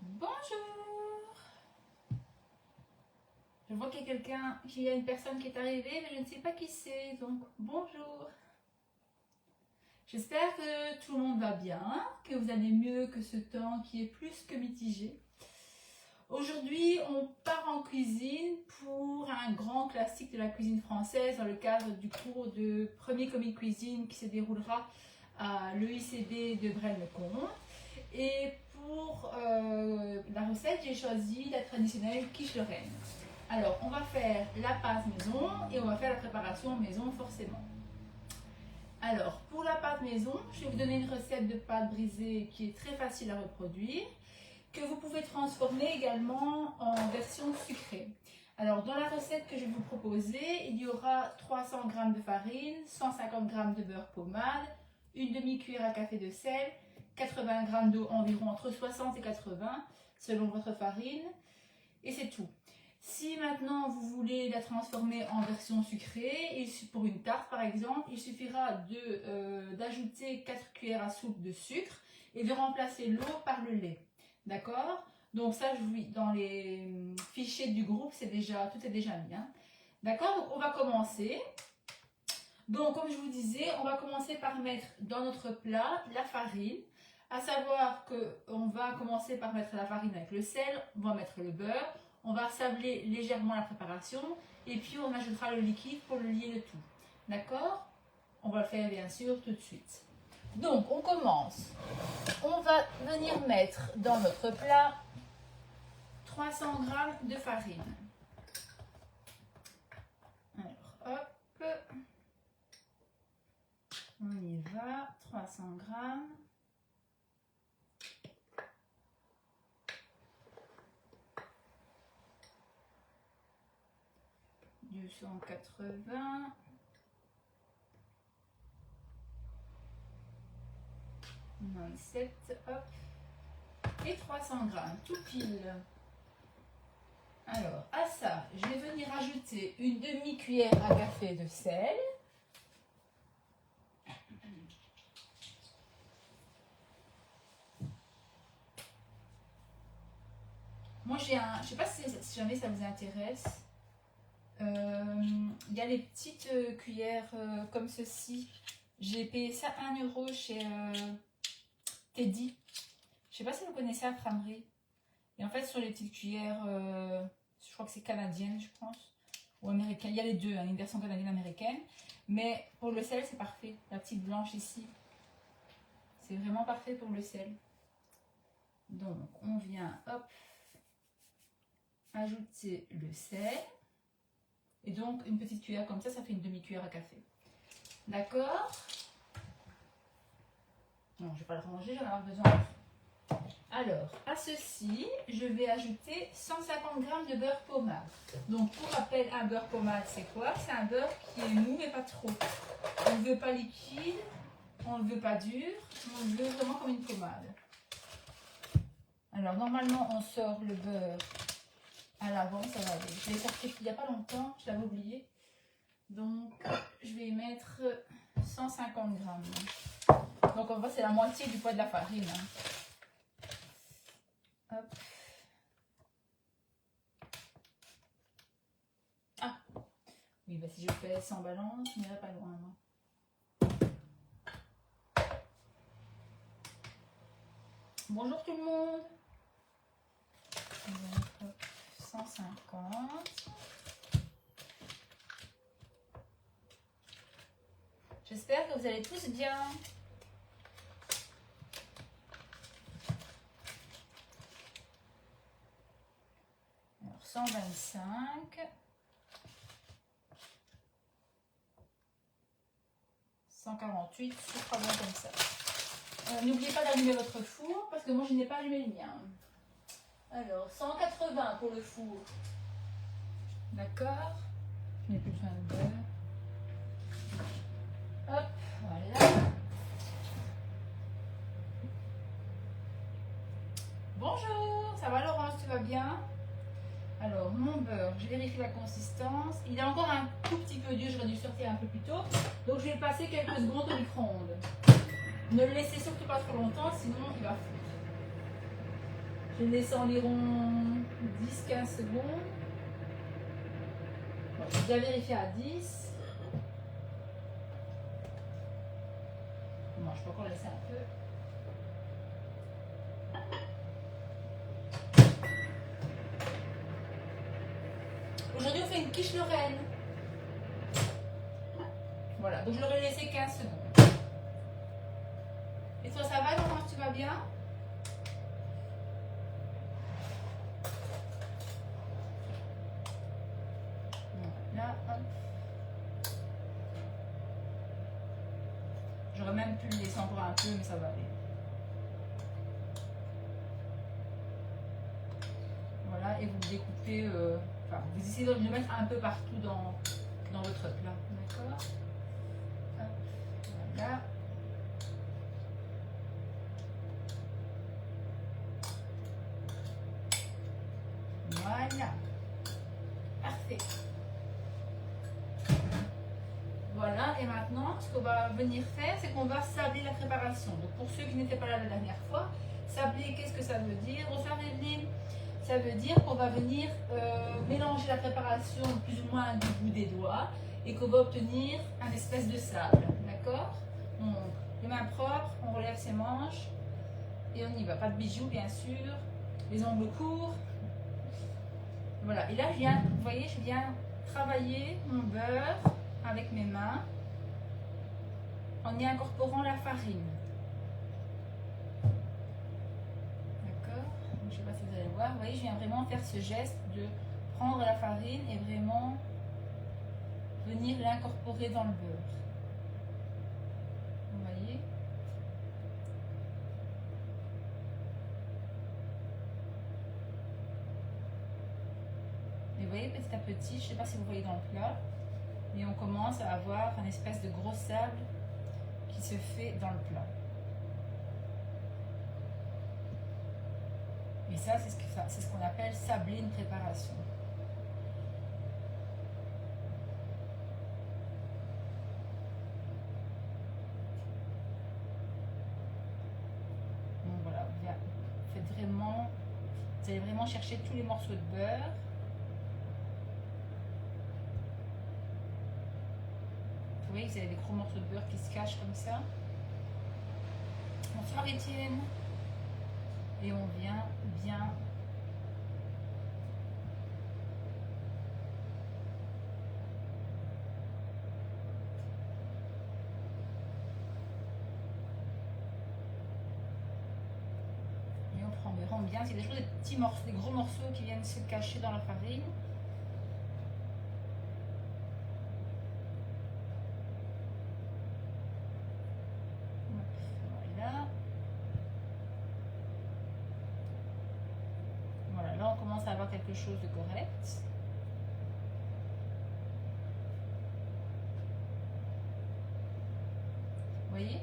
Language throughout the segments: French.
Bonjour. Je vois qu'il y a qu'il y a une personne qui est arrivée, mais je ne sais pas qui c'est, donc bonjour. J'espère que tout le monde va bien, que vous allez mieux que ce temps qui est plus que mitigé. Aujourd'hui, on part en cuisine pour un grand classique de la cuisine française dans le cadre du cours de premier commis de cuisine qui se déroulera à l'EICB de Braine-le-Comte. Et pour la recette, j'ai choisi la traditionnelle quiche Lorraine. Alors, on va faire la pâte maison et on va faire la préparation maison forcément. Alors, pour la pâte maison, je vais vous donner une recette de pâte brisée qui est très facile à reproduire, que vous pouvez transformer également en version sucrée. Alors, dans la recette que je vais vous proposer, il y aura 300 g de farine, 150 g de beurre pommade, une demi-cuillère à café de sel, 80 g d'eau, environ entre 60 et 80 selon votre farine, et c'est tout. Si maintenant vous voulez la transformer en version sucrée, pour une tarte par exemple, il suffira d'ajouter 4 cuillères à soupe de sucre et de remplacer l'eau par le lait. D'accord? Donc ça, dans les fichiers du groupe, tout est déjà mis. Hein. D'accord? Donc on va commencer. Donc comme je vous disais, on va commencer par mettre dans notre plat la farine. À savoir qu'on va commencer par mettre la farine avec le sel, on va mettre le beurre. On va sabler légèrement la préparation et puis on ajoutera le liquide pour le lier le tout. D'accord? On va le faire bien sûr tout de suite. Donc on commence. On va venir mettre dans notre plat 300 g de farine. Alors hop, on y va, 300 g. 280, 97, hop, et 300 g, tout pile. Alors, à ça, je vais venir ajouter une demi-cuillère à café de sel. Moi, je ne sais pas si jamais ça vous intéresse. Il y a les petites cuillères comme ceci. J'ai payé ça 1 € chez Teddy. Je sais pas si vous connaissez à Framery. Et en fait, sur les petites cuillères, je crois que c'est canadienne, je pense, ou américaine. Il y a les deux, hein, une version canadienne américaine. Mais pour le sel, c'est parfait. La petite blanche ici, c'est vraiment parfait pour le sel. Donc, on vient, hop, ajouter le sel. Et donc, une petite cuillère comme ça fait une demi-cuillère à café. D'accord? Non, je ne vais pas le ranger, j'en ai besoin. Alors, à ceci, je vais ajouter 150 g de beurre pommade. Donc, pour rappel, un beurre pommade, c'est quoi? C'est un beurre qui est mou, mais pas trop. On ne veut pas liquide, on ne veut pas dur, on veut vraiment comme une pommade. Alors, normalement, on sort le beurre à l'avant, ça va aller. Je l'ai sorti il n'y a pas longtemps, je l'avais oublié. Donc, je vais y mettre 150 g. Donc, en fait, c'est la moitié du poids de la farine. Hein. Hop. Ah, oui, bah si je fais sans balance, je n'irai pas loin. Moi. Bonjour tout le monde. 150. J'espère que vous allez tous bien. Alors, 125. 148, ce sera bon comme ça. N'oubliez pas d'allumer votre four parce que moi je n'ai pas allumé le mien. Alors, 180 pour le four. D'accord. Je n'ai plus besoin de beurre. Hop, voilà. Bonjour, ça va Laurence, tu vas bien? Alors, mon beurre, je vérifie la consistance. Il est encore un tout petit peu dur, j'aurais dû sortir un peu plus tôt. Donc, je vais le passer quelques secondes au micro-ondes. Ne le laissez surtout pas trop longtemps, sinon il va fondre. Je vais le laisser environ 10-15 secondes. Bon, je vais déjà vérifier à 10. Bon, je peux encore laisser un peu. Aujourd'hui, on fait une quiche Lorraine. Voilà, donc je l'aurais laissé 15 secondes. Et toi, ça va, Laurence, tu vas bien? Là, hop. J'aurais même pu le laisser encore un peu, mais ça va aller. Voilà, et vous le découpez, enfin, vous essayez de le mettre un peu partout dans votre plat. D'accord? Voilà. Voilà. Parfait. Voilà, et maintenant, ce qu'on va venir faire, c'est qu'on va sabler la préparation. Donc, pour ceux qui n'étaient pas là la dernière fois, sabler, qu'est-ce que ça veut dire? Bonsoir Evelyne. Ça veut dire qu'on va venir mélanger la préparation plus ou moins du bout des doigts et qu'on va obtenir un espèce de sable. D'accord? Donc, les mains propres, on relève ses manches et on y va. Pas de bijoux, bien sûr. Les ongles courts. Voilà. Et là, je viens, vous voyez, je viens travailler mon beurre avec mes mains en y incorporant la farine. D'accord? Je ne sais pas si vous allez voir. Vous voyez, je viens vraiment faire ce geste de prendre la farine et vraiment venir l'incorporer dans le beurre. Vous voyez? Et vous voyez, petit à petit, je ne sais pas si vous voyez dans le plat, mais on commence à avoir une espèce de gros sable qui se fait dans le plat. Et ça, c'est ce qu'on appelle sabler une préparation. Donc voilà, vous allez vraiment chercher tous les morceaux de beurre. Vous voyez, vous avez des gros morceaux de beurre qui se cachent comme ça. Bonsoir Étienne. Et on vient bien et on prend vraiment bien. C'est toujours des petits morceaux, des gros morceaux qui viennent se cacher dans la farine. Là, on commence à avoir quelque chose de correct. Vous voyez?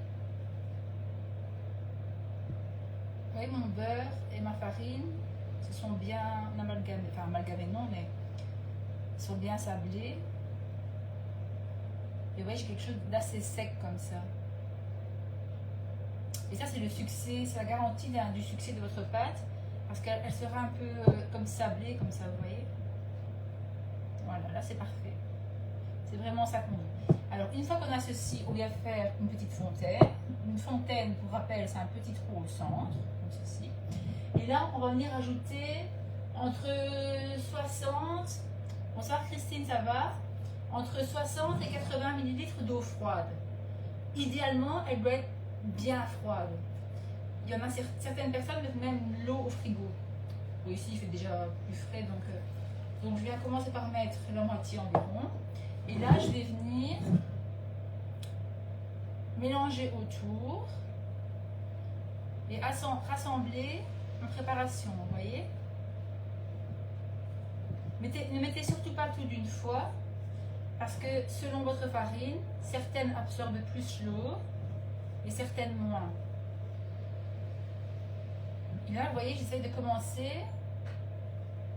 Vous voyez, mon beurre et ma farine se sont bien amalgamés. Enfin, amalgamés non, mais ils sont bien sablés. Et vous voyez, j'ai quelque chose d'assez sec comme ça. Et ça, c'est le succès, c'est la garantie du succès de votre pâte. Parce qu'elle sera un peu comme sablée, comme ça, vous voyez. Voilà, là c'est parfait. C'est vraiment ça qu'on dit. Alors, une fois qu'on a ceci, on vient faire une petite fontaine. Une fontaine, pour rappel, c'est un petit trou au centre, comme ceci. Et là, on va venir ajouter entre 60, bonsoir Christine, ça va? Entre 60 et 80 ml d'eau froide. Idéalement, elle doit être bien froide. Il y en a certaines personnes mettent même l'eau au frigo. Bon, ici, il fait déjà plus frais, donc je viens commencer par mettre la moitié environ. Et là, je vais venir mélanger autour et rassembler en préparation, vous voyez. Ne mettez surtout pas tout d'une fois, parce que selon votre farine, certaines absorbent plus l'eau et certaines moins. Et là, vous voyez, j'essaie de commencer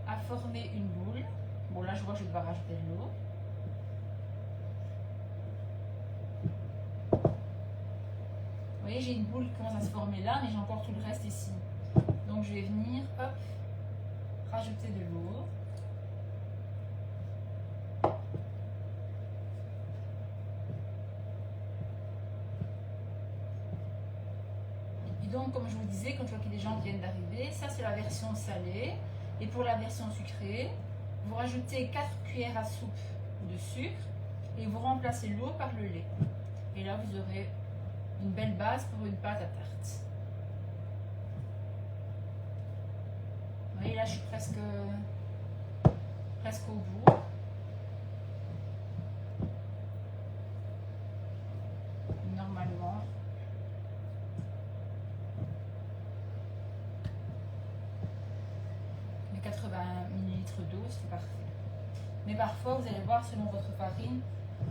à former une boule. Bon, là, je vois que je dois rajouter de l'eau. Vous voyez, j'ai une boule qui commence à se former là, mais j'ai encore tout le reste ici. Donc, je vais venir, hop, rajouter de l'eau. Donc, comme je vous disais, quand je vois que les gens viennent d'arriver, ça c'est la version salée. Et pour la version sucrée, vous rajoutez 4 cuillères à soupe de sucre et vous remplacez l'eau par le lait. Et là, vous aurez une belle base pour une pâte à tarte. Vous voyez, là, je suis presque au bout. Normalement. Les 80 ml d'eau, c'est parfait. Mais parfois, vous allez voir, selon votre farine,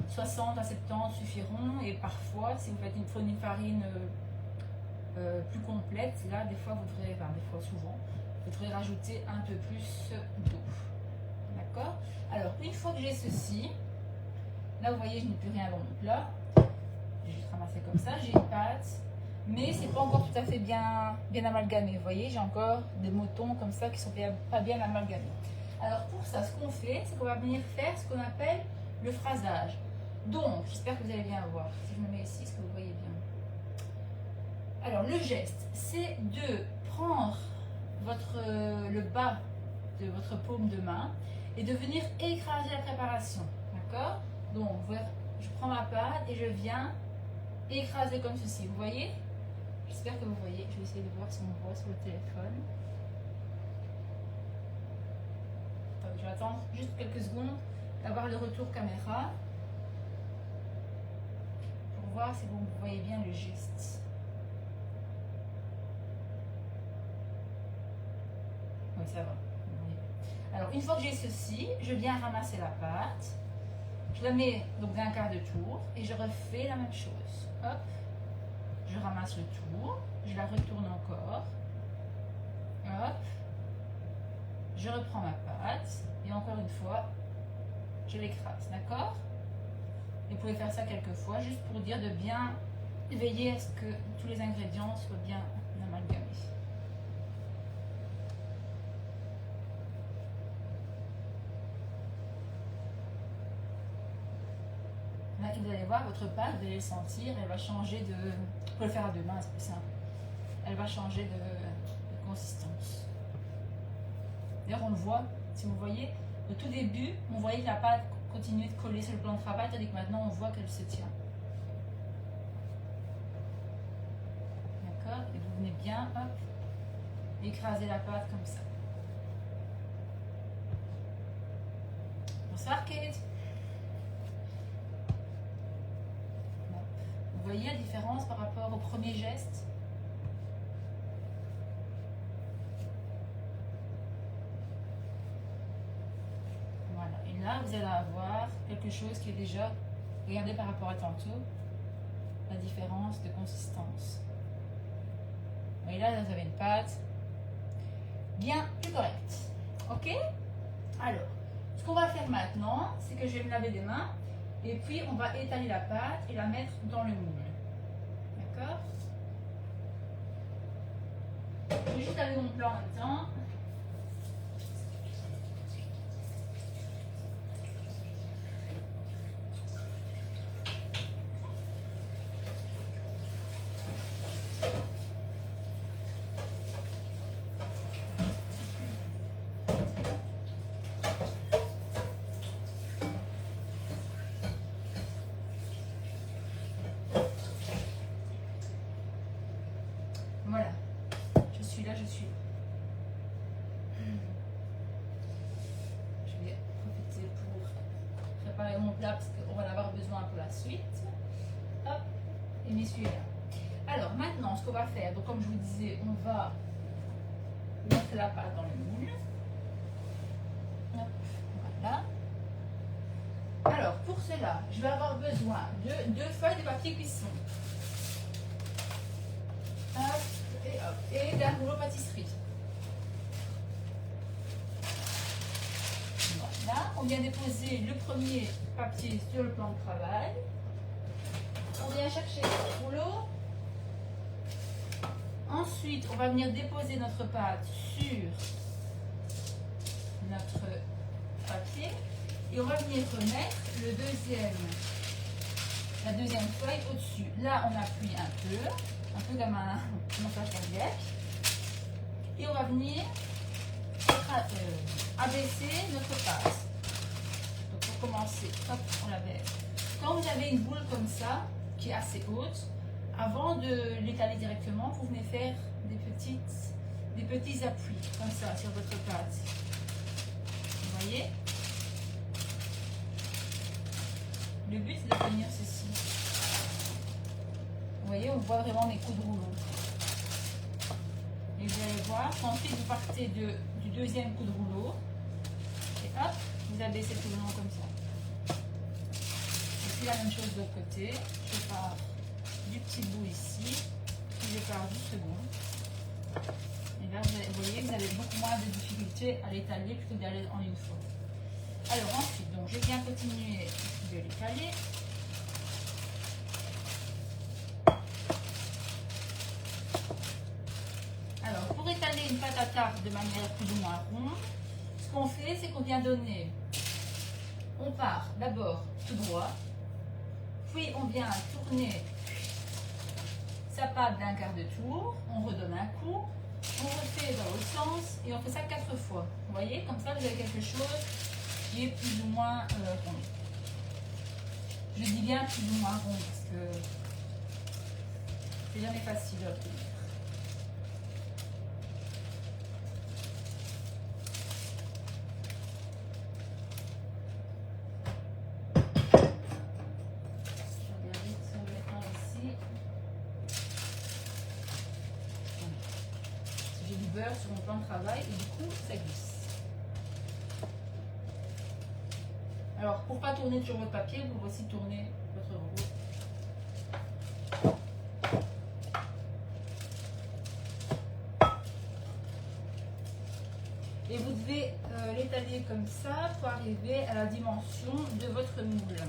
60 à 70 suffiront. Et parfois, si vous faites une farine plus complète, là, des fois, vous devrez, enfin, des fois, souvent, vous devrez rajouter un peu plus d'eau. D'accord? Alors, une fois que j'ai ceci, là, vous voyez, je n'ai plus rien dans mon plat. J'ai juste ramassé comme ça. J'ai une pâte, mais c'est pas encore tout à fait bien amalgamé. Vous voyez, j'ai encore des motons comme ça qui sont pas bien amalgamés. Alors, pour ça, ce qu'on fait, c'est qu'on va venir faire ce qu'on appelle le phrasage. Donc, j'espère que vous allez bien voir. Si je me mets ici, est-ce que vous voyez bien? Alors, le geste, c'est de prendre le bas de votre paume de main et de venir écraser la préparation. D'accord? Donc, je prends ma pâte et je viens écraser comme ceci. Vous voyez? J'espère que vous voyez. Je vais essayer de voir si on voit sur le téléphone. Je vais attendre juste quelques secondes d'avoir le retour caméra pour voir si vous voyez bien le geste. Oui, ça va. Alors, une fois que j'ai ceci, je viens ramasser la pâte. Je la mets donc d'un quart de tour et je refais la même chose. Hop, je ramasse le tour, je la retourne encore. Hop, je reprends ma pâte et encore une fois, je l'écrase, d'accord? Et vous pouvez faire ça quelques fois juste pour dire de bien veiller à ce que tous les ingrédients soient bien amalgamés. Là, vous allez voir, votre pâte, vous allez le sentir, elle va changer de... Vous pouvez le faire à deux mains, c'est plus simple. Elle va changer de consistance. D'ailleurs, on le voit, si vous voyez, au tout début, on voyait que la pâte continuait de coller sur le plan de travail, tandis que maintenant, on voit qu'elle se tient. D'accord? Et vous venez bien, hop, écraser la pâte comme ça. Bonsoir, Kate. Vous voyez la différence par rapport au premier geste? Voilà. Et là, vous allez avoir quelque chose qui est déjà, regardez par rapport à tantôt, la différence de consistance. Et là, vous avez une pâte bien plus correcte. Ok? Alors, ce qu'on va faire maintenant, c'est que je vais me laver les mains. Et puis, on va étaler la pâte et la mettre dans le moule. D'accord? Je vais juste laver mon plat en même temps. Voilà, je suis là. Je vais profiter pour préparer mon plat parce qu'on va en avoir besoin pour la suite. Hop, et m'essuyer là. Alors maintenant, ce qu'on va faire, donc comme je vous disais, on va mettre la pâte dans le moule. Hop. Alors, pour cela, je vais avoir besoin de 2 feuilles de papier cuisson. Hop, et hop. Et d'un rouleau pâtisserie. Voilà, on vient déposer le premier papier sur le plan de travail. On vient chercher le rouleau. Ensuite, on va venir déposer notre pâte sur notre papier. Et on va venir remettre la deuxième feuille au-dessus. Là, on appuie un peu comme un montage cardiaque. Et on va venir abaisser notre pâte. Donc pour commencer, hop, on l'abaisse. Quand vous avez une boule comme ça, qui est assez haute, avant de l'étaler directement, vous venez faire des petits appuis comme ça sur votre pâte. Vous voyez? Le but c'est d'obtenir ceci. Vous voyez, on voit vraiment mes coups de rouleau. Et vous allez voir qu'ensuite vous partez du deuxième coup de rouleau. Et hop, vous abaissez tout le long comme ça. Et puis la même chose de l'autre côté. Je pars du petit bout ici. Puis je pars du second. Et là, vous voyez, vous avez beaucoup moins de difficultés à l'étaler plutôt que d'aller en une fois. Alors ensuite, donc, je viens continuer de l'étaler. Alors, pour étaler une pâte à tarte de manière plus ou moins ronde, ce qu'on fait, c'est qu'on vient donner, on part d'abord tout droit, puis on vient tourner sa pâte d'un quart de tour, on redonne un coup, on refait dans l'autre sens et on fait ça 4 fois. Vous voyez, comme ça vous avez quelque chose qui est plus ou moins rond. Je dis bien plus ou moins rond parce que c'est jamais facile à obtenir. Sur mon plan de travail et du coup ça glisse. Alors pour pas tourner sur votre papier, vous pouvez aussi tourner votre rouleau. Et vous devez l'étaler comme ça pour arriver à la dimension de votre moule.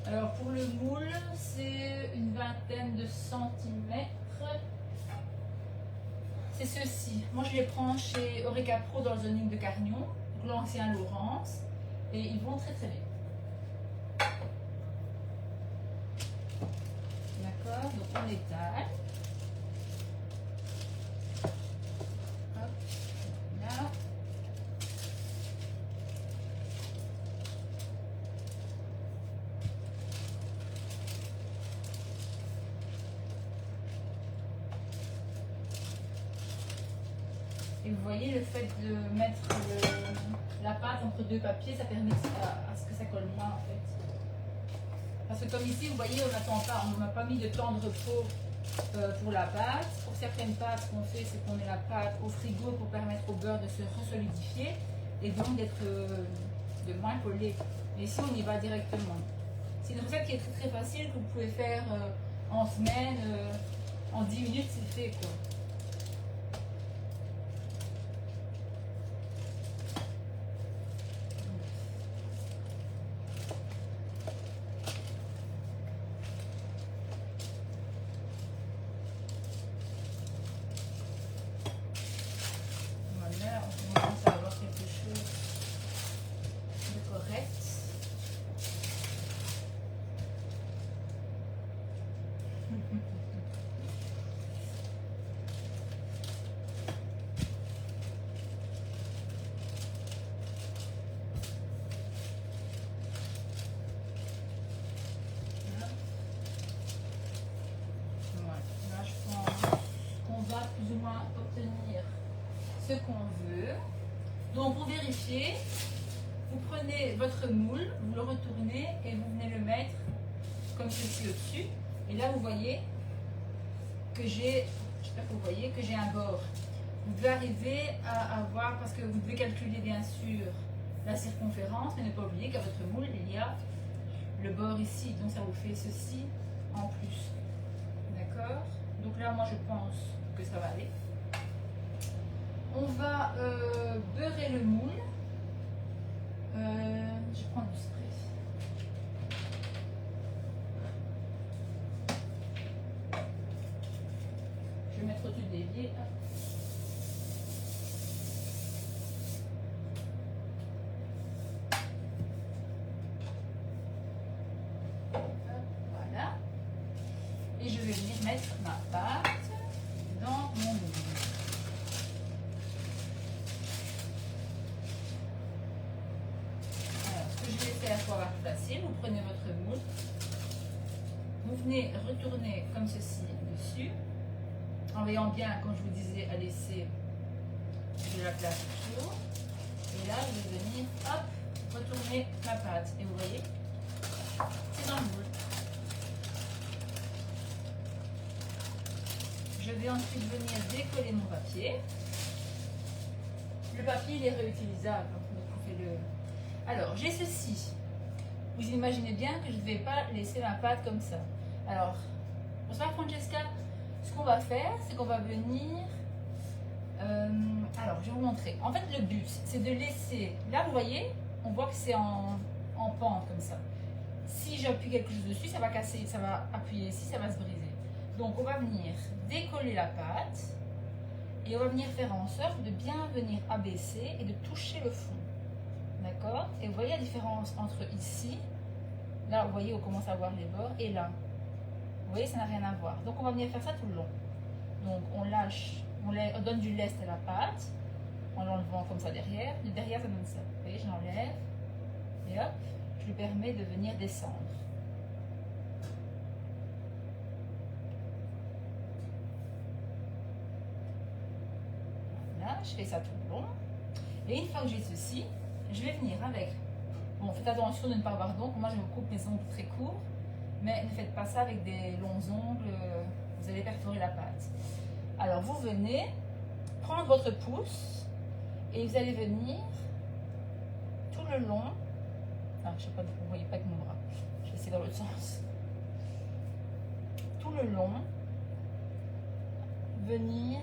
Alors pour le moule, c'est une vingtaine de centimètres. C'est ceci. Moi, je les prends chez Eureka Pro dans le zoning de Carnion, l'ancien Laurence, et ils vont très très bien. D'accord. Donc on étale. Hop. Là. Et vous voyez, le fait de mettre la pâte entre deux papiers, ça permet à ce que ça colle moins en fait. Parce que comme ici, vous voyez, on n'a pas mis de temps de repos pour la pâte. Pour certaines pâtes, ce qu'on fait, c'est qu'on met la pâte au frigo pour permettre au beurre de se resolidifier et donc d'être de moins collé. Mais ici, on y va directement. C'est une recette qui est très très facile, que vous pouvez faire en semaine, en 10 minutes, c'est fait quoi. Plus ou moins obtenir ce qu'on veut. Donc pour vérifier, vous prenez votre moule, vous le retournez et vous venez le mettre comme ceci au-dessus. Et là vous voyez que j'ai, j'espère que vous voyez que j'ai un bord. Vous devez arriver à avoir, parce que vous devez calculer bien sûr la circonférence, mais ne pas oublier qu'à votre moule, il y a le bord ici, donc ça vous fait ceci en plus. D'accord? Donc là, moi, je pense que ça va aller. On va beurrer le moule. Je prends du spray. Je vais mettre au-dessus de l'évier. Voilà. Et je vais venir mettre ma pâte dans mon moule. Pour avoir facile, vous prenez votre moule, vous venez retourner comme ceci dessus, en veillant bien, comme je vous disais, à laisser de la place autour. Et là, je vais venir, hop, retourner ma pâte. Et vous voyez, c'est dans le moule. Je vais ensuite venir décoller mon papier. Le papier, il est réutilisable, donc vous pouvez le... Alors, j'ai ceci. Vous imaginez bien que je ne vais pas laisser ma pâte comme ça. Alors, bonsoir Francesca. Ce qu'on va faire, c'est qu'on va venir... alors, je vais vous montrer. En fait, le but, c'est de laisser... Là, vous voyez, on voit que c'est en pente comme ça. Si j'appuie quelque chose dessus, ça va casser, ça va appuyer ici, ça va se briser. Donc, on va venir décoller la pâte et on va venir faire en sorte de bien venir abaisser et de toucher le fond. D'accord? Et vous voyez la différence entre ici, là vous voyez on commence à voir les bords, et là. Vous voyez, ça n'a rien à voir. Donc on va venir faire ça tout le long. Donc on lâche, on donne du lest à la pâte, en l'enlevant comme ça derrière. Et derrière ça donne ça. Vous voyez, je l'enlève, et hop, je lui permets de venir descendre. Voilà, je fais ça tout le long. Et une fois que j'ai ceci, je vais venir avec, bon faites attention de ne pas avoir d'ongles, moi je me coupe mes ongles très courts, mais ne faites pas ça avec des longs ongles, vous allez perforer la pâte. Alors vous venez prendre votre pouce et vous allez venir tout le long, je ne sais pas, vous ne voyez pas avec mon bras, je vais essayer dans l'autre sens, tout le long, venir,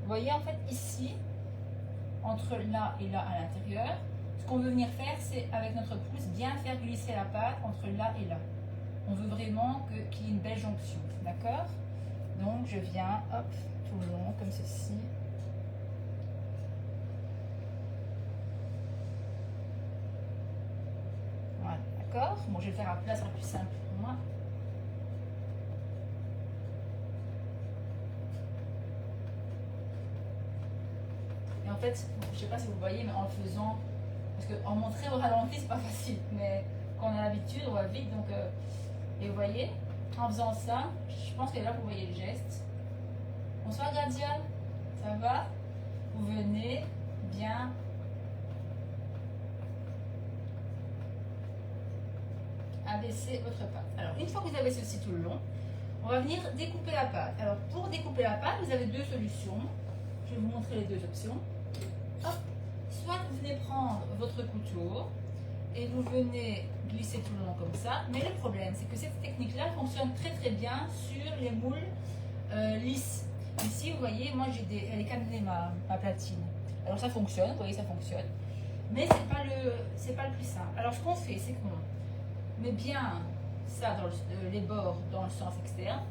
vous voyez en fait ici, entre là et là à l'intérieur, ce qu'on veut venir faire, c'est avec notre pouce bien faire glisser la pâte entre là et là. On veut vraiment qu'il y ait une belle jonction, d'accord? Donc je viens, hop, tout le long comme ceci. Voilà, d'accord? Bon, je vais le faire à plat, ça sera plus simple pour moi. En fait, je ne sais pas si vous voyez, mais en le faisant, parce qu'en montrer au ralenti, c'est pas facile, mais quand on a l'habitude, on va vite, donc, et vous voyez, en faisant ça, je pense que là, vous voyez le geste. Bonsoir Gadia, ça va? Vous venez bien abaisser votre pâte. Alors, une fois que vous avez ceci tout le long, on va venir découper la pâte. Alors, pour découper la pâte, vous avez deux solutions. Je vais vous montrer les deux options. Hop. Soit vous venez prendre votre couteau et vous venez glisser tout le long comme ça. Mais le problème, c'est que cette technique-là fonctionne très très bien sur les moules lisses. Ici, vous voyez, moi elle est cannelée ma platine. Alors ça fonctionne, vous voyez, ça fonctionne. Mais c'est pas le plus simple. Alors ce qu'on fait, c'est qu'on met bien ça dans les bords dans le sens externe.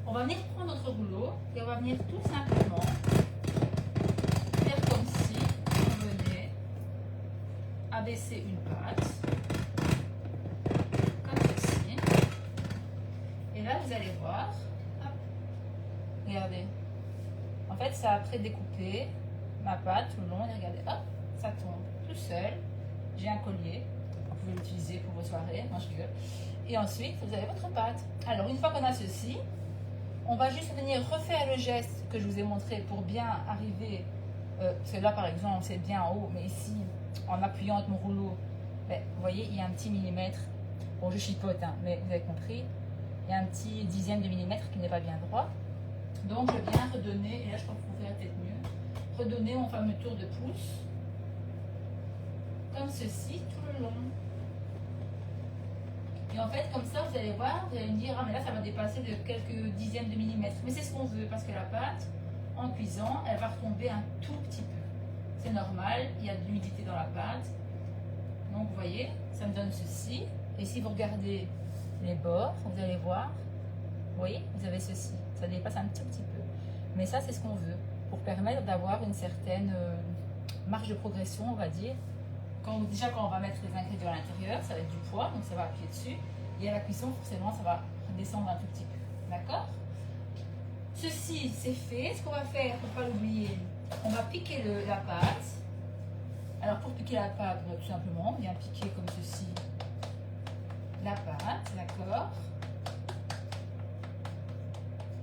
On va venir prendre notre rouleau et on va venir tout simplement faire comme si on venait abaisser une pâte, comme ceci. Et là, vous allez voir, hop, regardez. En fait, ça a pré-découpé ma pâte tout le long. Et regardez, hop, ça tombe tout seul. J'ai un collier. Vous pouvez l'utiliser pour vos soirées. Non, je rigole. Et ensuite, vous avez votre pâte. Alors, une fois qu'on a ceci, on va juste venir refaire le geste que je vous ai montré pour bien arriver. Parce que là, par exemple, c'est bien en haut, mais ici, en appuyant avec mon rouleau, ben, vous voyez, il y a un petit millimètre. Bon, je chipote, hein, mais vous avez compris. Il y a un petit dixième de millimètre qui n'est pas bien droit. Donc, je viens redonner, et là, je crois que vous verrez peut-être mieux, redonner mon fameux tour de pouce. comme ceci tout le long. Et en fait, comme ça, vous allez voir, vous allez me dire, ah mais là, ça va dépasser de quelques dizaines de millimètres. Mais c'est ce qu'on veut, parce que la pâte, en cuisant, elle va retomber un tout petit peu. C'est normal, il y a de l'humidité dans la pâte. Donc, vous voyez, ça me donne ceci. Et si vous regardez les bords, vous allez voir, vous voyez, vous avez ceci. Ça dépasse un tout petit peu. Mais ça, c'est ce qu'on veut, pour permettre d'avoir une certaine marge de progression, on va dire. Déjà, quand on va mettre les ingrédients à l'intérieur, ça va être du poids, donc ça va appuyer dessus. Et à la cuisson, forcément, ça va descendre un tout petit peu. D'accord? Ceci, c'est fait. Ce qu'on va faire, pour ne pas l'oublier, on va piquer la pâte. Alors, pour piquer la pâte, tout simplement, on vient piquer comme ceci la pâte, d'accord?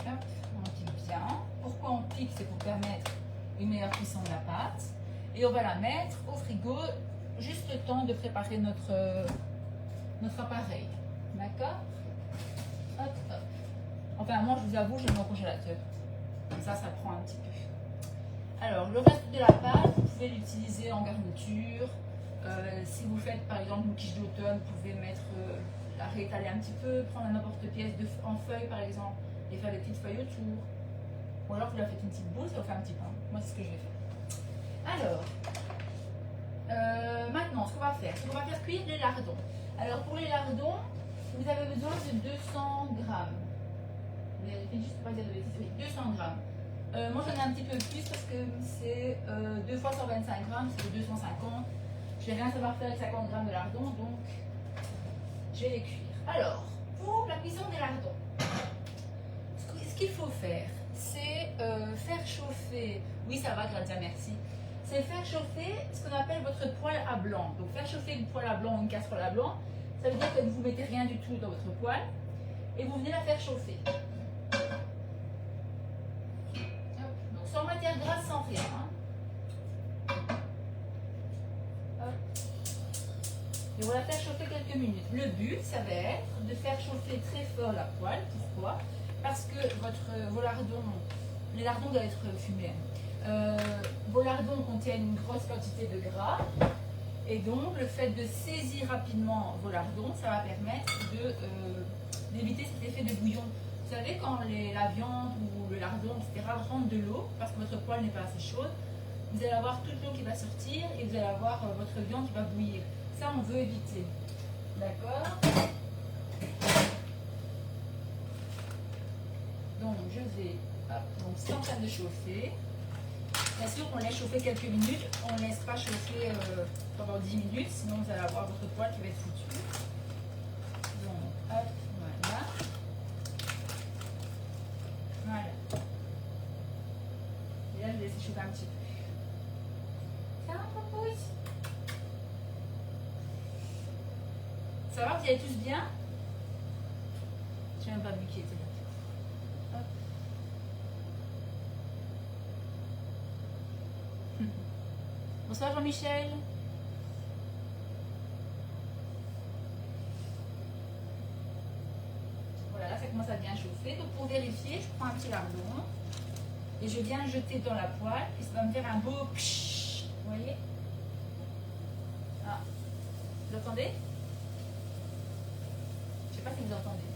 Hop, on pique bien. Pourquoi on pique? C'est pour permettre une meilleure cuisson de la pâte. Et on va la mettre au frigo, juste le temps de préparer notre appareil. D'accord? Hop, hop. Enfin, moi, je vous avoue, je le mets au congélateur. Comme ça prend un petit peu. Alors, le reste de la pâte, vous pouvez l'utiliser en garniture. Si vous faites, par exemple, une quiche d'automne, vous pouvez la réétaler un petit peu, prendre un n'importe-pièce en feuilles, par exemple, et faire des petites feuilles autour. Ou alors, vous la faites une petite boule, ça vous fait un petit pain. Moi, c'est ce que je vais faire. Alors, maintenant, ce qu'on va faire, c'est qu'on va faire cuire les lardons. Alors, pour les lardons, vous avez besoin de 200 grammes. Vous vérifiez juste pour pas dire de bêtises, oui, 200 grammes. Moi, j'en ai un petit peu plus parce que c'est 2 fois 125 grammes, c'est 250. Je vais rien savoir faire avec 50 grammes de lardons, donc je vais les cuire. Alors, pour la cuisson des lardons, ce qu'il faut faire, c'est faire chauffer, oui ça va Gradia, merci, c'est faire chauffer ce qu'on appelle votre poêle à blanc. Donc faire chauffer une poêle à blanc ou une casserole à blanc, ça veut dire que vous ne mettez rien du tout dans votre poêle et vous venez la faire chauffer. Donc sans matière grasse, sans rien. Et on va la faire chauffer quelques minutes. Le but, ça va être de faire chauffer très fort la poêle. Pourquoi? Parce que vos lardons, les lardons doivent être fumés. Vos lardons contiennent une grosse quantité de gras. Et donc, le fait de saisir rapidement vos lardons, ça va permettre d'éviter cet effet de bouillon. Vous savez, quand la viande ou le lardon, etc., rentre de l'eau, parce que votre poêle n'est pas assez chaude, vous allez avoir toute l'eau qui va sortir et vous allez avoir votre viande qui va bouillir. Ça, on veut éviter. D'accord? Donc, je vais... Hop, donc, c'est en train de chauffer. Bien sûr, on laisse chauffer quelques minutes. On ne laisse pas chauffer pendant 10 minutes, sinon vous allez avoir votre poêle qui va être foutu. Donc, hop, voilà. Voilà. Et là, je vais laisser chauffer un petit peu. Ça va, papouille? Ça va, vous allez tous bien? Je n'ai même pas vu qui était là. Hop. Bonsoir Jean-Michel. Voilà, là ça commence à bien chauffer. Donc pour vérifier, je prends un petit lardon et je viens le jeter dans la poêle et ça va me faire un beau pshhh. Vous voyez? Ah, vous entendez? Je ne sais pas si vous entendez.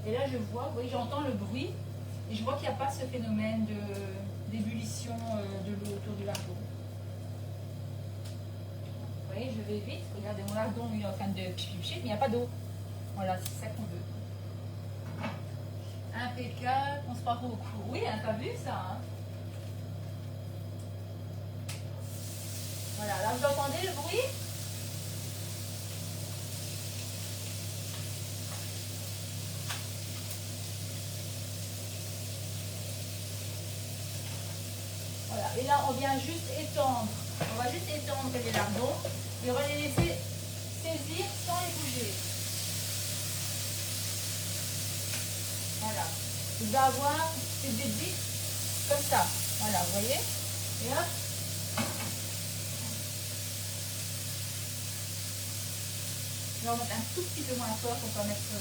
Et là je vois, vous voyez, j'entends le bruit et je vois qu'il n'y a pas ce phénomène d'ébullition de l'eau autour du lardon. Vous voyez, je vais vite. Regardez, mon lardon il est en train de picher, mais il n'y a pas d'eau. Voilà, c'est ça qu'on veut. Impeccable, on se croirait au cours. Oui, hein, t'as vu ça, hein? Voilà, là vous entendez le bruit? Voilà, et là on vient juste étendre. On va juste étendre les lardons et on va les laisser saisir sans les bouger. Voilà. Il va avoir ces débits comme ça. Voilà, vous voyez? Et hop. Là, on va mettre un tout petit peu moins fort pour pas mettre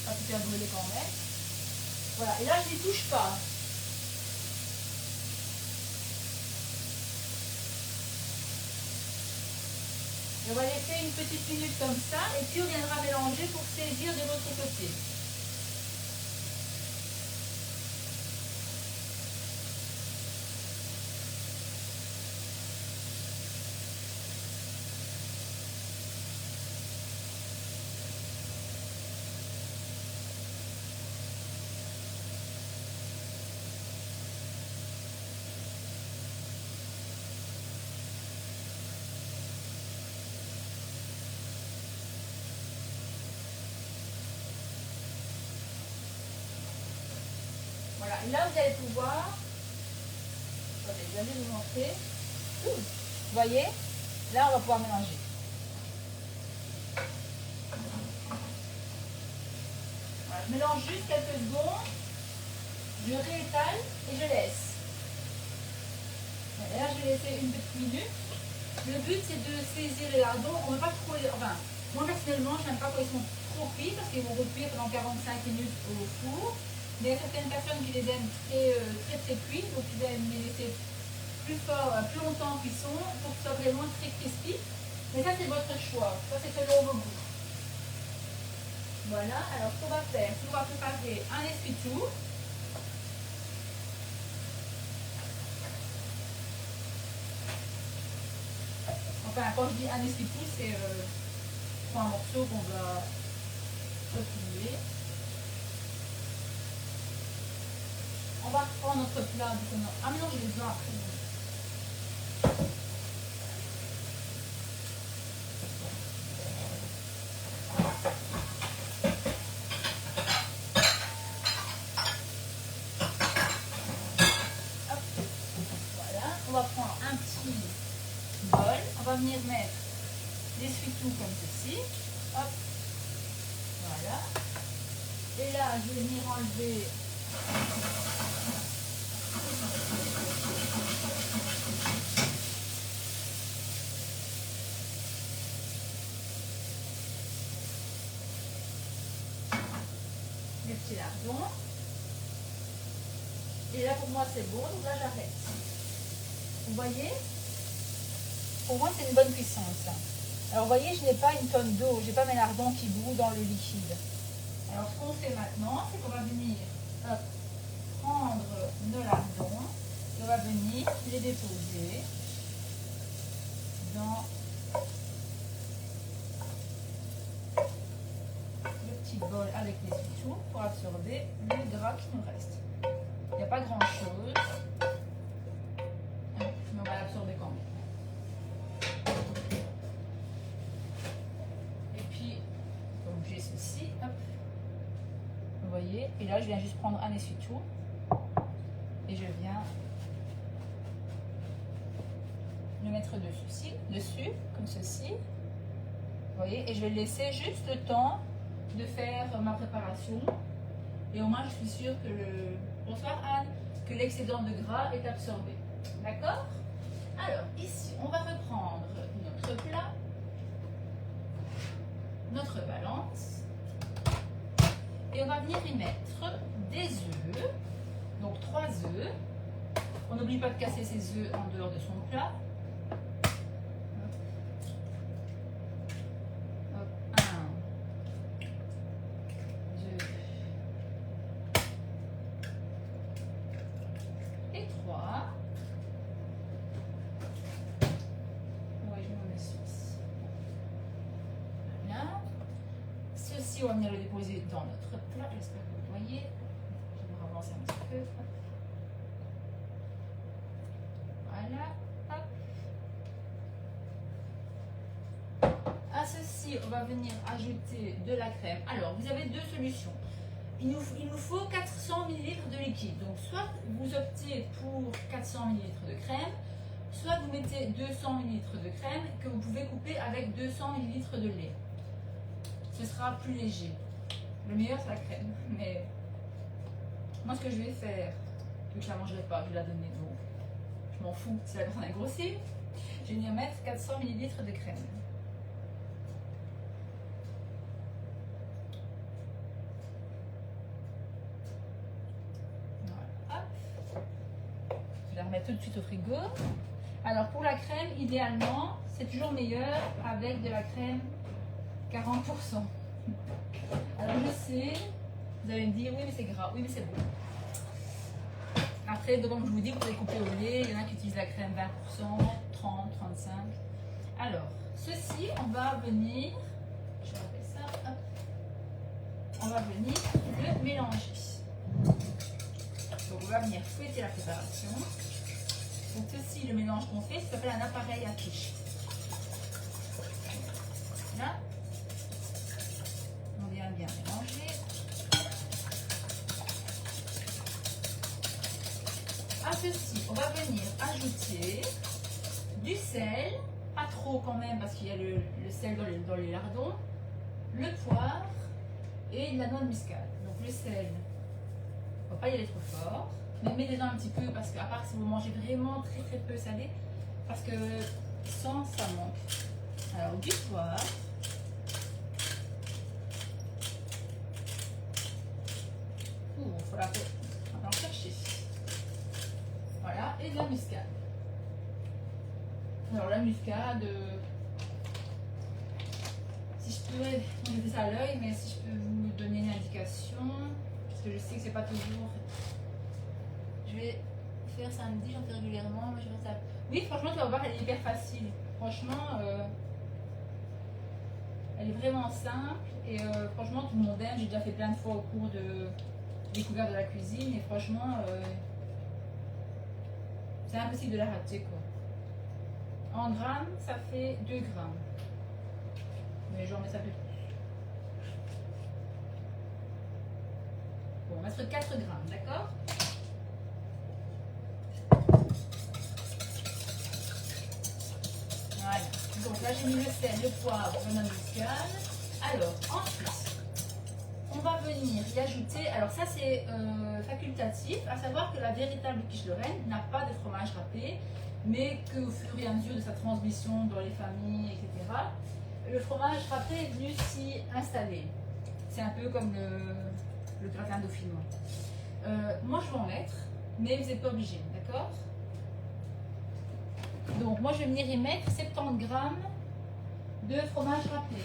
pas tout faire brûler quand même. Voilà. Et là, je ne les touche pas. On va laisser une petite minute comme ça et puis on viendra mélanger pour saisir de l'autre côté. Voilà, et là vous allez pouvoir, attendez, je vais vous montrer. Vous voyez, là on va pouvoir mélanger. Voilà, je mélange juste quelques secondes, je réétale et je laisse. Voilà, là je vais laisser une petite minute. Le but c'est de saisir les lardons, on ne va pas trop les... Enfin, moi personnellement je n'aime pas quand ils sont trop cuits parce qu'ils vont recuire pendant 45 minutes au four. Mais il y a certaines personnes qui les aiment très cuits, donc ils aiment les laisser plus fort, plus longtemps en cuisson pour que ce soit vraiment très crispy. Mais ça c'est votre choix, ça c'est selon vos goûts. Voilà, alors ce qu'on va faire, c'est qu'on va préparer un essuie-tout. Enfin, quand je dis un essuie-tout, c'est 3 morceaux qu'on va replier. On va reprendre notre plat. Ah mais non, je les ai après. Hop. Voilà. On va prendre un petit bol. On va venir mettre l'essuie-tout comme ceci. Hop. Voilà. Et là, je vais venir enlever les petits lardons. Et là pour moi c'est bon, donc là j'arrête. Vous voyez? Pour moi c'est une bonne cuisson ça. Alors vous voyez, je n'ai pas une tonne d'eau, j'ai pas mes lardons qui bouent dans le liquide. Alors ce qu'on fait maintenant, c'est qu'on va venir prendre nos lardons et on va venir les déposer dans le petit bol avec les essuie-tout pour absorber le gras qui nous reste. Il n'y a pas grand chose, mais on va l'absorber quand même. Et puis, donc j'ai ceci, hop, vous voyez, et là je viens juste prendre un essuie-tout et je viens le mettre dessus, comme ceci, vous voyez, et je vais laisser juste le temps de faire ma préparation. Et au moins, je suis sûre que bonsoir Anne, que l'excédent de gras est absorbé. D'accord? Alors, ici, on va reprendre notre plat, notre balance, et on va venir y mettre des œufs, donc 3 œufs. On n'oublie pas de casser ses œufs en dehors de son plat. On va venir le déposer dans notre plat, j'espère que vous voyez. Je vais me avancer un petit peu. Voilà. Hop. À ceci, on va venir ajouter de la crème. Alors, vous avez deux solutions. Il nous faut 400 ml de liquide. Donc, soit vous optez pour 400 ml de crème, soit vous mettez 200 ml de crème que vous pouvez couper avec 200 ml de lait. Ce sera plus léger. Le meilleur c'est la crème, mais moi ce que je vais faire, vu que je la mangerai pas, je vais la donner, donc je m'en fous si la personne est grossière, je vais venir mettre 400 ml de crème. Voilà, hop. Je vais la remettre tout de suite au frigo. Alors pour la crème, idéalement, c'est toujours meilleur avec de la crème 40%. Alors je sais, vous allez me dire, oui mais c'est gras, oui mais c'est bon. Après, comme je vous dis, vous pouvez couper au lait, il y en a qui utilisent la crème 20%, 30, 35. Alors, ceci, on va venir, je vais appeler ça, hop. On va venir le mélanger. Donc on va venir fouetter la préparation. Donc ceci, le mélange qu'on fait, ça s'appelle un appareil à quiche. Là, on vient bien mélanger. À ceci, on va venir ajouter du sel, pas trop quand même parce qu'il y a le sel dans les lardons, le poivre et de la noix de muscade. Donc le sel, on ne va pas y aller trop fort, mais mettez-en un petit peu parce qu'à part si vous mangez vraiment très peu salé, parce que sans ça manque. Alors du poivre, faut la faire, on va en chercher. Voilà, et de la muscade. Alors la muscade, si je peux, je fais ça à l'œil, mais si je peux vous donner une indication, parce que je sais que c'est pas toujours. Je vais faire samedi, j'en fais régulièrement, mais je fais ça. Oui, franchement, tu vas voir, elle est hyper facile. Franchement, elle est vraiment simple et franchement, tout le monde aime. J'ai déjà fait plein de fois au cours de découverte de la cuisine et franchement, c'est impossible de la rater quoi. En grammes, ça fait 2 grammes. Mais j'en mets ça plus. Bon, on va mettre 4 grammes, d'accord? Voilà. Donc là, j'ai mis le sel, le poivre, la noix de muscade. Alors, ensuite, on va venir y ajouter. Alors, ça, c'est facultatif, à savoir que la véritable quiche Lorraine n'a pas de fromage râpé, mais qu'au fur et à mesure de sa transmission dans les familles, etc., le fromage râpé est venu s'y installer. C'est un peu comme le gratin dauphinois. Moi, je vais en mettre, mais vous n'êtes pas obligé, d'accord? Donc, moi, je vais venir y mettre 70 grammes de fromage râpé.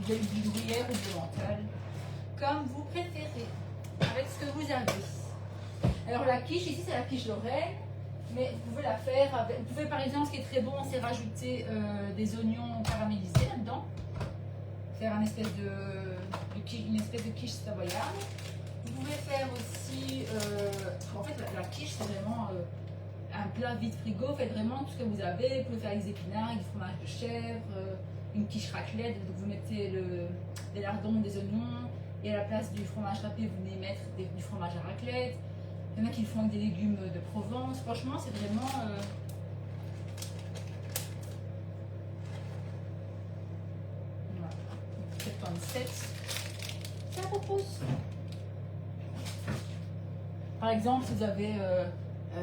Du gruyère ou du mental, comme vous préférez, avec ce que vous avez. Alors, la quiche, ici, c'est la quiche Lorraine, mais vous pouvez la faire avec. Vous pouvez, par exemple, ce qui est très bon, c'est rajouter des oignons caramélisés là-dedans. Faire une espèce de quiche savoyarde. Vous pouvez faire aussi, en fait la quiche c'est vraiment un plat vide frigo, faites vraiment tout ce que vous avez, vous pouvez faire avec des épinards, avec du fromage de chèvre, une quiche raclette, donc vous mettez des lardons, des oignons, et à la place du fromage râpé vous venez mettre du fromage à raclette. Il y en a qui le font avec des légumes de Provence, franchement c'est vraiment... Voilà. 77, ça repousse. Par exemple, si vous avez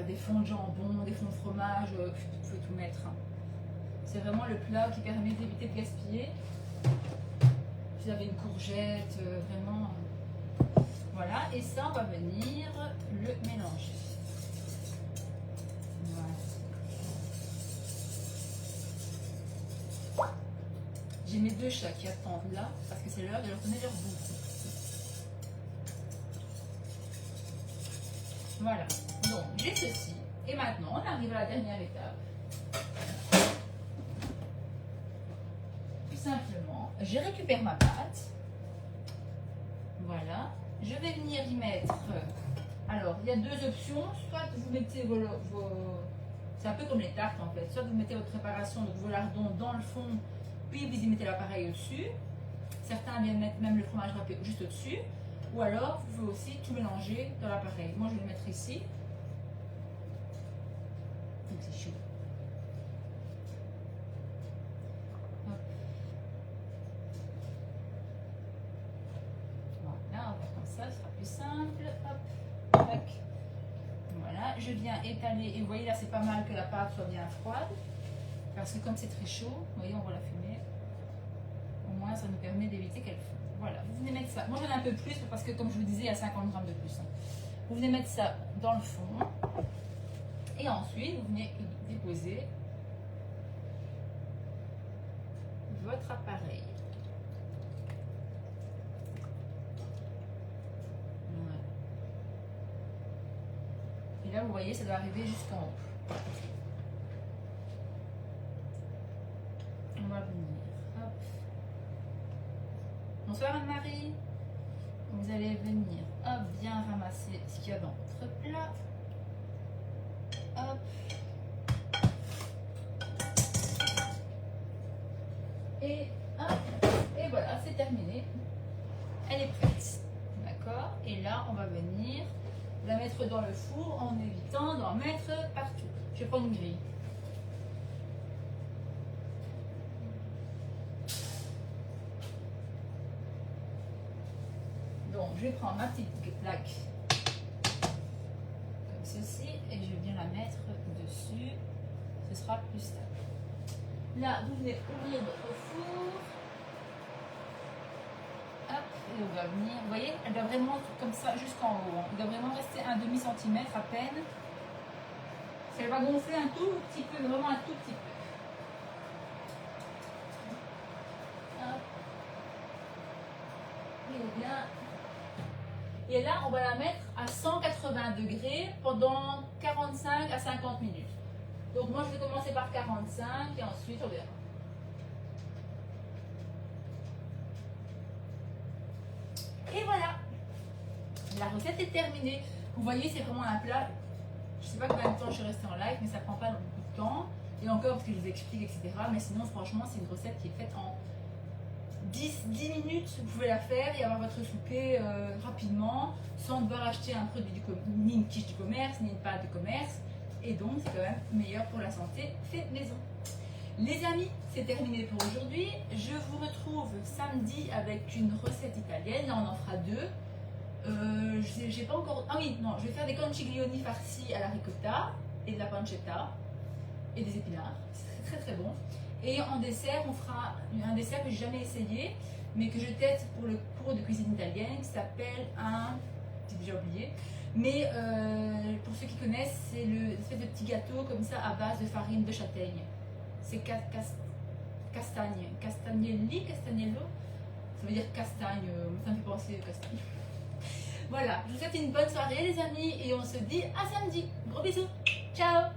des fonds de jambon, des fonds de fromage, vous pouvez tout mettre. C'est vraiment le plat qui permet d'éviter de gaspiller. Si vous avez une courgette, vraiment... Voilà, et ça, on va venir le mélanger. Voilà. J'ai mes 2 chats qui attendent là, parce que c'est l'heure de leur donner leur bouffe. Voilà, donc j'ai ceci. Et maintenant, on arrive à la dernière étape. Tout simplement, je récupère ma pâte. Voilà. Je vais venir y mettre... Alors, il y a 2 options. Soit vous mettez vos c'est un peu comme les tartes en fait. Soit vous mettez votre préparation, donc vos lardons dans le fond, puis vous y mettez l'appareil au-dessus. Certains viennent mettre même le fromage râpé juste au-dessus. Ou alors, vous pouvez aussi tout mélanger dans l'appareil. Moi, je vais le mettre ici. Donc, c'est chaud. Hop. Voilà, on va faire comme ça, ce sera plus simple. Hop, tac. Voilà, je viens étaler. Et vous voyez, là, c'est pas mal que la pâte soit bien froide. Parce que comme c'est très chaud, vous voyez, on voit la fumée. Au moins, ça nous permet d'éviter qu'elle fonde. Voilà, vous venez mettre ça. Moi, j'en ai un peu plus parce que, comme je vous disais, il y a 50 grammes de plus. Vous venez mettre ça dans le fond. Et ensuite, vous venez déposer votre appareil. Voilà. Et là, vous voyez, ça doit arriver jusqu'en haut. On va venir. Hop. Bonsoir Anne-Marie. Vous allez venir, hop, bien ramasser ce qu'il y a dans votre plat. Hop. Et hop. Et voilà, c'est terminé. Elle est prête. D'accord? Et là, on va venir la mettre dans le four en évitant d'en mettre partout. Je vais prendre une grille. Donc, je vais prendre ma petite plaque comme ceci et je vais bien la mettre dessus. Ce sera plus stable. Là, vous venez ouvrir votre four. Hop, et on va venir. Vous voyez, elle doit vraiment comme ça jusqu'en haut. Hein. Il doit vraiment rester un demi-centimètre à peine. Si elle va gonfler un tout petit peu, vraiment un tout petit peu. Hop. Et bien. Et là, on va la mettre à 180 degrés pendant 45 à 50 minutes. Donc moi, je vais commencer par 45 et ensuite on verra. Et voilà, la recette est terminée. Vous voyez, c'est vraiment un plat. Je ne sais pas combien de temps je suis restée en live, mais ça prend pas beaucoup de temps. Et encore parce que je vous explique, etc. Mais sinon, franchement, c'est une recette qui est faite en 10 minutes. Vous pouvez la faire et avoir votre souper rapidement, sans devoir acheter un produit ni une quiche du commerce, ni une pâte de commerce. Et donc, c'est quand même meilleur pour la santé, fait maison. Les amis, c'est terminé pour aujourd'hui. Je vous retrouve samedi avec une recette italienne. Là, on en fera deux. J'ai pas encore... Ah oui, non, je vais faire des conchiglioni farcis à la ricotta et de la pancetta et des épinards. C'est très très bon. Et en dessert, on fera un dessert que j'ai jamais essayé, mais que je teste pour le cours de cuisine italienne, qui s'appelle un... J'ai déjà oublié. Mais pour ceux qui connaissent, c'est une espèce de petit gâteau comme ça à base de farine de châtaigne. C'est castagne, castagnelli, castagnello. Ça veut dire castagne, ça me fait penser au castagne. Voilà, je vous souhaite une bonne soirée les amis et on se dit à samedi. Gros bisous, ciao.